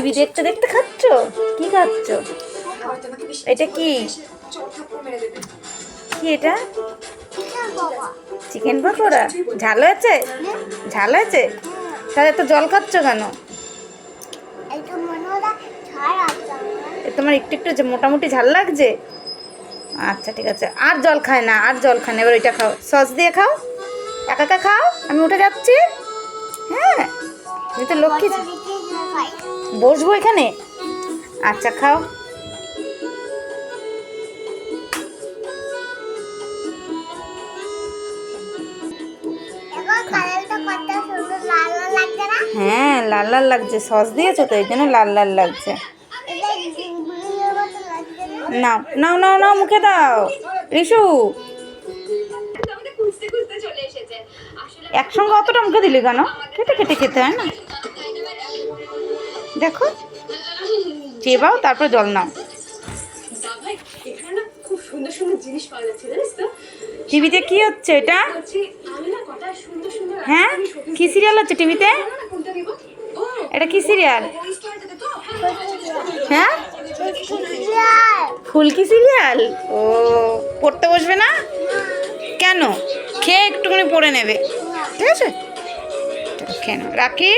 TV দেখতে দেখতে খাচ্ছ? কি খাচ্ছ? এটা কি কি এটা? চিকেন পকোড়া। ঝাল হয়েছে? ঝাল হয়েছে? তাহলে এত জল খাচ্ছ কেন? তোমার একটু একটু মোটামুটি ঝাল লাগছে। আচ্ছা ঠিক আছে, আর জল খায় না, আর জল খায় না। এবার ওইটা খাও, সস দিয়ে খাও। একা একা খাও, আমি উঠে যাচ্ছি। হ্যাঁ, তুমি তো লক্ষ্মী। বসবো এখানে? আচ্ছা খাও। হ্যাঁ, লাল লাল লাগছে, সস দিয়েছো তো এই জন্য লাল লাল লাগছে। নাও নাও নাও নাও, মুখে দাও রিশু। একসঙ্গে অতটা মুখে দিলি কেন? কেটে কেটে খেতে হয় না? দেখো, চেবাও তারপর জল নাও। টিভিতে কি হচ্ছে এটা? হ্যাঁ, কি সিরিয়াল হচ্ছে টিভিতে? এটা কি সিরিয়াল? হ্যাঁ, ফুলকি সিরিয়াল। ও, পড়তে বসবে না কেন? খেয়ে একটুখানি পড়ে নেবে, ঠিক আছে? খেয়ে নাও, রাখি।